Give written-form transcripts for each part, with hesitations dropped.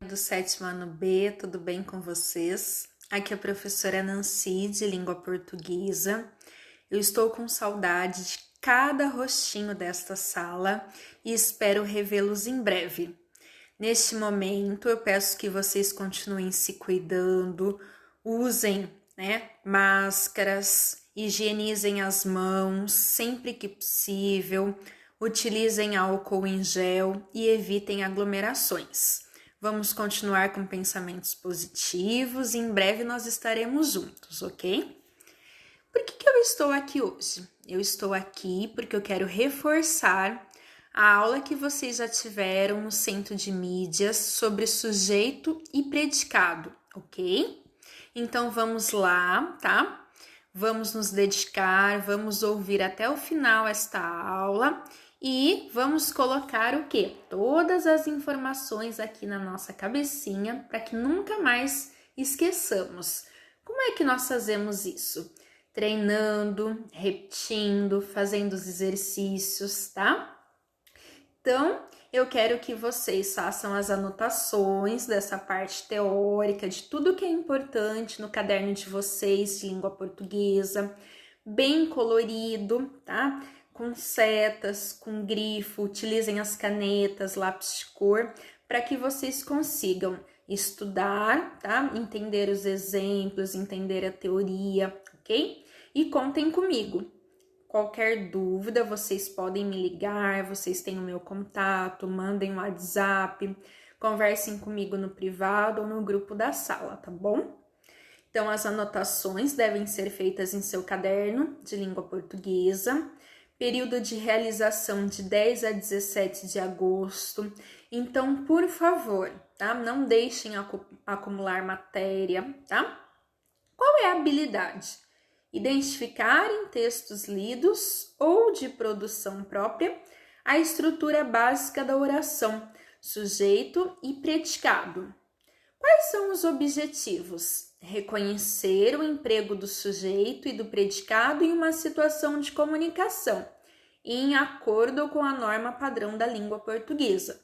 Do sétimo ano B, tudo bem com vocês? Aqui é a professora Nancy, de língua portuguesa. Eu estou com saudade de cada rostinho desta sala e espero revê-los em breve. Neste momento, eu peço que vocês continuem se cuidando, usem, máscaras, higienizem as mãos sempre que possível, utilizem álcool em gel e evitem aglomerações. Vamos continuar com pensamentos positivos e em breve nós estaremos juntos, ok? Por que eu estou aqui hoje? Eu estou aqui porque eu quero reforçar a aula que vocês já tiveram no Centro de Mídias sobre sujeito e predicado, ok? Então vamos lá, tá? Vamos nos dedicar, vamos ouvir até o final esta aula e vamos colocar o quê? Todas as informações aqui na nossa cabecinha para que nunca mais esqueçamos. Como é que nós fazemos isso? Treinando, repetindo, fazendo os exercícios, tá? Então, eu quero que vocês façam as anotações dessa parte teórica, de tudo que é importante no caderno de vocês de língua portuguesa, bem colorido, tá? Com setas, com grifo, utilizem as canetas, lápis de cor, para que vocês consigam estudar, tá? Entender os exemplos, entender a teoria, ok? E contem comigo. Qualquer dúvida, vocês podem me ligar, vocês têm o meu contato, mandem um WhatsApp, conversem comigo no privado ou no grupo da sala, tá bom? Então, as anotações devem ser feitas em seu caderno de língua portuguesa, período de realização de 10 a 17 de agosto. Então, por favor, tá? Não deixem acumular matéria, tá? Qual é a habilidade? Identificar em textos lidos ou de produção própria a estrutura básica da oração, sujeito e predicado. Quais são os objetivos? Reconhecer o emprego do sujeito e do predicado em uma situação de comunicação, em acordo com a norma padrão da língua portuguesa.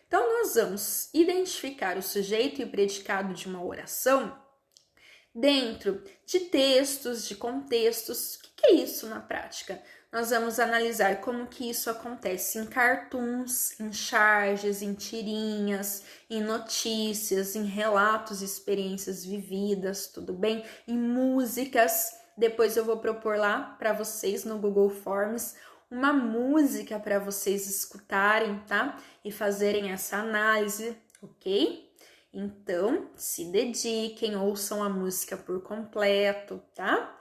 Então, nós vamos identificar o sujeito e o predicado de uma oração dentro de textos, de contextos. O que é isso na prática? Nós vamos analisar como que isso acontece em cartoons, em charges, em tirinhas, em notícias, em relatos, experiências vividas, tudo bem? Em músicas. Depois eu vou propor lá para vocês no Google Forms uma música para vocês escutarem, tá? E fazerem essa análise, ok? Então, se dediquem, ouçam a música por completo, tá?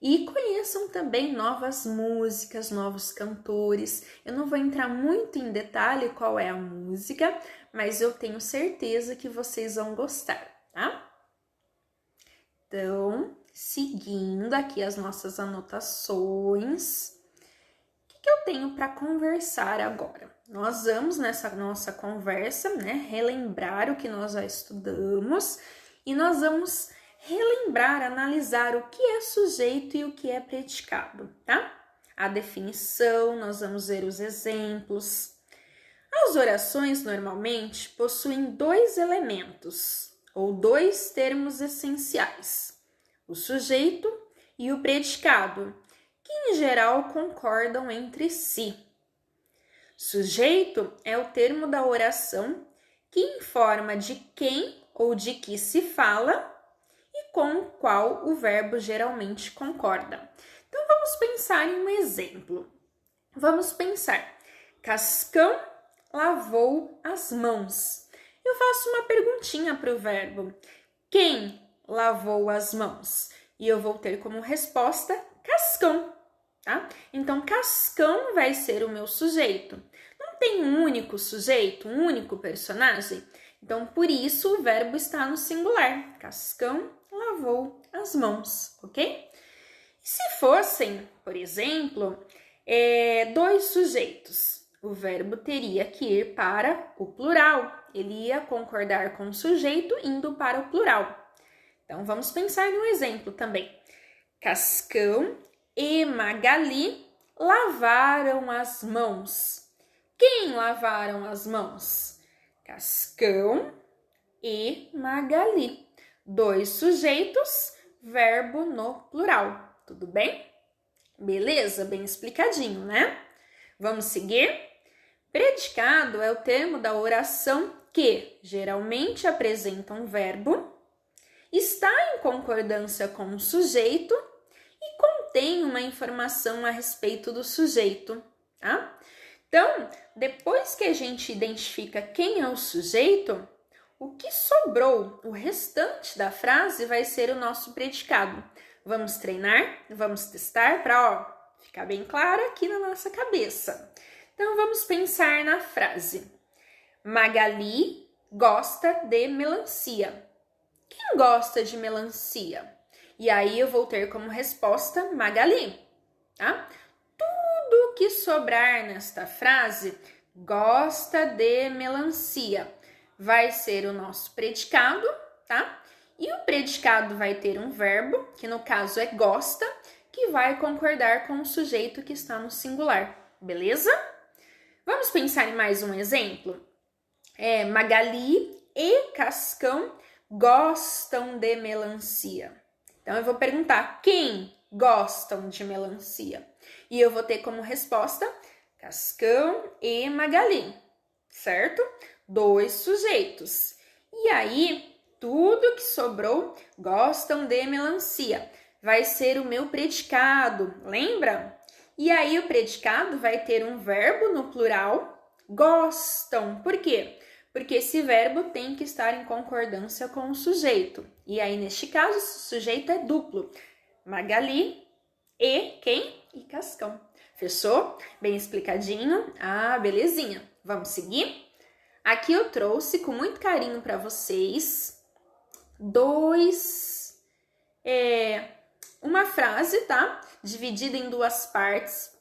E conheçam também novas músicas, novos cantores. Eu não vou entrar muito em detalhe qual é a música, mas eu tenho certeza que vocês vão gostar, tá? Então, seguindo aqui as nossas anotações, o que eu tenho para conversar agora? Nós vamos nessa nossa conversa, relembrar o que nós já estudamos e nós vamos relembrar, analisar o que é sujeito e o que é predicado, tá? A definição, nós vamos ver os exemplos. As orações normalmente possuem dois elementos ou dois termos essenciais: o sujeito e o predicado, que em geral concordam entre si. Sujeito é o termo da oração que informa de quem ou de que se fala e com o qual o verbo geralmente concorda. Então vamos pensar em um exemplo. Vamos pensar: Cascão lavou as mãos. Eu faço uma perguntinha para o verbo: quem lavou as mãos? E eu vou ter como resposta Cascão. Tá? Então, Cascão vai ser o meu sujeito. Não tem um único sujeito, um único personagem? Então, por isso, o verbo está no singular. Cascão lavou as mãos, ok? E se fossem, por exemplo, dois sujeitos, o verbo teria que ir para o plural. Ele ia concordar com o sujeito indo para o plural. Então, vamos pensar num exemplo também. Cascão e Magali lavaram as mãos. Quem lavaram as mãos? Cascão e Magali. 2 sujeitos, verbo no plural. Tudo bem? Beleza? Bem explicadinho, né? Vamos seguir? Predicado é o termo da oração que geralmente apresenta um verbo, está em concordância com o sujeito e contém uma informação a respeito do sujeito, tá? Então, depois que a gente identifica quem é o sujeito, o que sobrou, o restante da frase vai ser o nosso predicado. Vamos treinar, vamos testar para ficar bem claro aqui na nossa cabeça. Então, vamos pensar na frase. Magali gosta de melancia. Quem gosta de melancia? E aí eu vou ter como resposta Magali, tá? Tudo que sobrar nesta frase, gosta de melancia, vai ser o nosso predicado, tá? E o predicado vai ter um verbo, que no caso é gosta, que vai concordar com o sujeito que está no singular, beleza? Vamos pensar em mais um exemplo? Magali e Cascão gostam de melancia. Então, eu vou perguntar quem gostam de melancia? E eu vou ter como resposta Cascão e Magali, certo? 2 sujeitos. E aí, tudo que sobrou gostam de melancia. Vai ser o meu predicado, lembra? E aí, o predicado vai ter um verbo no plural, gostam. Por quê? Porque esse verbo tem que estar em concordância com o sujeito. E aí, neste caso, o sujeito é duplo. Magali e quem? E Cascão. Fechou? Bem explicadinho? Belezinha. Vamos seguir? Aqui eu trouxe com muito carinho para vocês uma frase, tá? Dividida em 2 partes,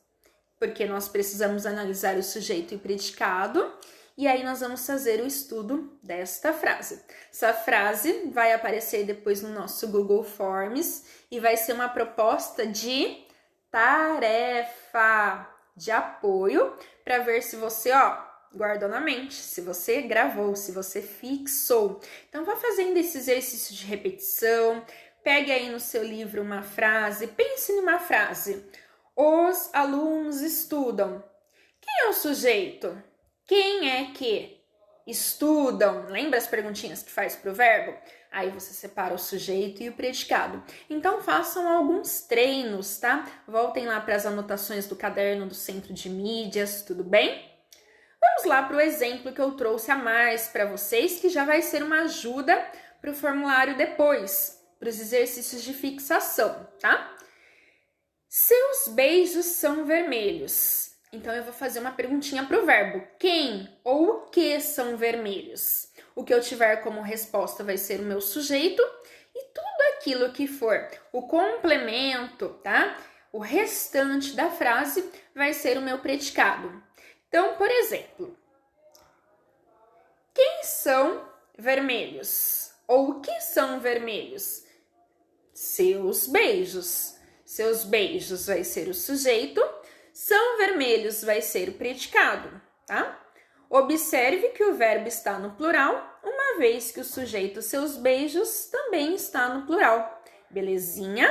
porque nós precisamos analisar o sujeito e o predicado. E aí nós vamos fazer o estudo desta frase. Essa frase vai aparecer depois no nosso Google Forms e vai ser uma proposta de tarefa de apoio para ver se você, guardou na mente, se você gravou, se você fixou. Então, vá fazendo esse exercício de repetição, pegue aí no seu livro uma frase, pense numa frase. Os alunos estudam. Quem é o sujeito? Quem é que estudam? Lembra as perguntinhas que faz para o verbo? Aí você separa o sujeito e o predicado. Então, façam alguns treinos, tá? Voltem lá para as anotações do caderno do Centro de Mídias, tudo bem? Vamos lá para o exemplo que eu trouxe a mais para vocês, que já vai ser uma ajuda para o formulário depois, para os exercícios de fixação, tá? Seus beijos são vermelhos. Então, eu vou fazer uma perguntinha para o verbo. Quem ou o que são vermelhos? O que eu tiver como resposta vai ser o meu sujeito e tudo aquilo que for o complemento, tá? O restante da frase vai ser o meu predicado. Então, por exemplo, quem são vermelhos? Ou o que são vermelhos? Seus beijos. Seus beijos vai ser o sujeito. São vermelhos vai ser o predicado, tá? Observe que o verbo está no plural, uma vez que o sujeito seus beijos também está no plural. Belezinha?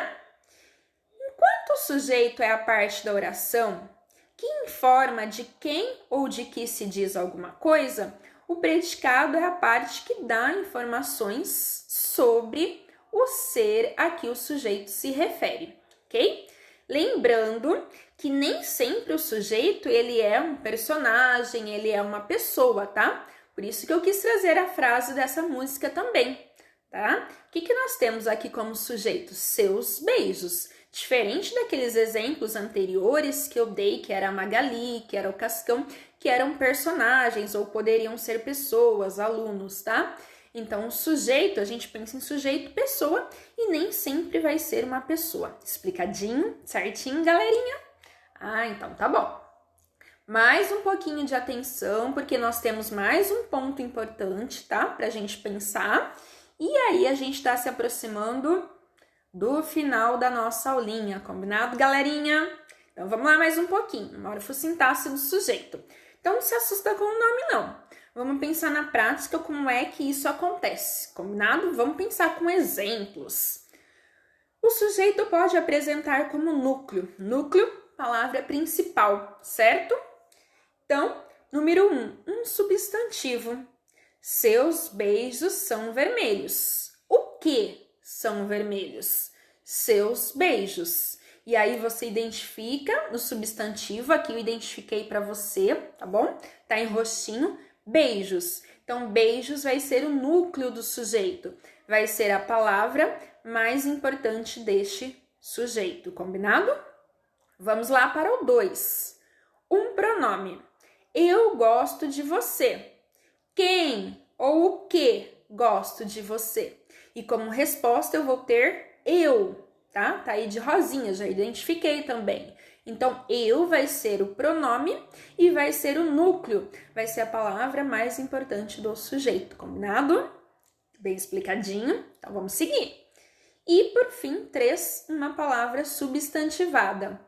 Enquanto o sujeito é a parte da oração que informa de quem ou de que se diz alguma coisa, o predicado é a parte que dá informações sobre o ser a que o sujeito se refere, ok? Lembrando que nem sempre o sujeito ele é um personagem, ele é uma pessoa, tá? Por isso que eu quis trazer a frase dessa música também, tá? O que nós temos aqui como sujeito? Seus beijos. Diferente daqueles exemplos anteriores que eu dei, que era a Magali, que era o Cascão, que eram personagens ou poderiam ser pessoas, alunos, tá? Então, o sujeito, a gente pensa em sujeito, pessoa, e nem sempre vai ser uma pessoa. Explicadinho, certinho, galerinha? Então tá bom. Mais um pouquinho de atenção, porque nós temos mais um ponto importante, tá? Pra gente pensar. E aí, a gente tá se aproximando do final da nossa aulinha, combinado, galerinha? Então, vamos lá mais um pouquinho. Morfosintaxe do sujeito. Então, não se assusta com o nome, não. Vamos pensar na prática como é que isso acontece, combinado? Vamos pensar com exemplos. O sujeito pode apresentar como núcleo. Núcleo, palavra principal, certo? Então, número 1, um substantivo. Seus beijos são vermelhos. O que são vermelhos? Seus beijos. E aí você identifica no substantivo, aqui eu identifiquei para você, tá bom? Tá em roxinho, beijos. Então, beijos vai ser o núcleo do sujeito. Vai ser a palavra mais importante deste sujeito, combinado? Vamos lá para o 2. Um pronome. Eu gosto de você. Quem ou o que gosto de você? E como resposta eu vou ter eu, tá? Tá aí de rosinha, já identifiquei também. Então, eu vai ser o pronome e vai ser o núcleo. Vai ser a palavra mais importante do sujeito, combinado? Bem explicadinho. Então, vamos seguir. E, por fim, 3, uma palavra substantivada.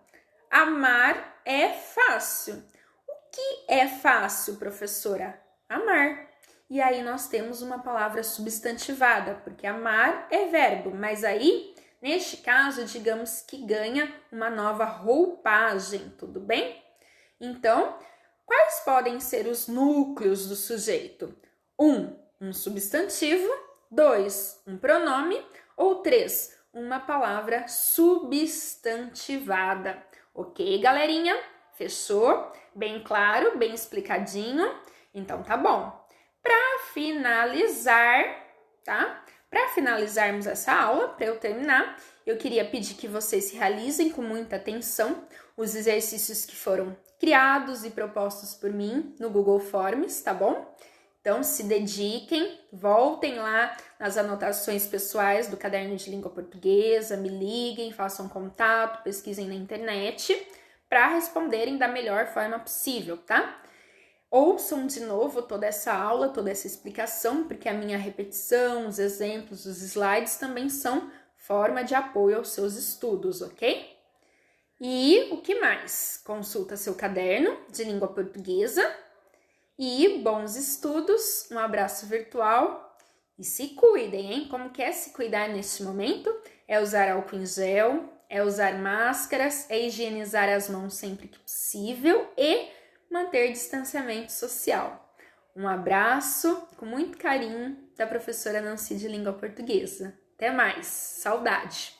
Amar é fácil. O que é fácil, professora? Amar. E aí nós temos uma palavra substantivada, porque amar é verbo, mas aí, neste caso, digamos que ganha uma nova roupagem, tudo bem? Então, quais podem ser os núcleos do sujeito? 1, um substantivo. 2, um pronome. Ou 3, uma palavra substantivada. Ok, galerinha? Fechou? Bem claro, bem explicadinho? Então tá bom. Para finalizar, tá? Para finalizarmos essa aula, para eu terminar, eu queria pedir que vocês realizem com muita atenção os exercícios que foram criados e propostos por mim no Google Forms, tá bom? Então, se dediquem, voltem lá nas anotações pessoais do caderno de língua portuguesa, me liguem, façam contato, pesquisem na internet para responderem da melhor forma possível, tá? Ouçam de novo toda essa aula, toda essa explicação, porque a minha repetição, os exemplos, os slides também são forma de apoio aos seus estudos, ok? E o que mais? Consulta seu caderno de língua portuguesa e bons estudos, um abraço virtual e se cuidem, hein? Como que é se cuidar neste momento? É usar álcool em gel, é usar máscaras, é higienizar as mãos sempre que possível e manter distanciamento social. Um abraço com muito carinho da professora Nancy de Língua Portuguesa. Até mais, saudade!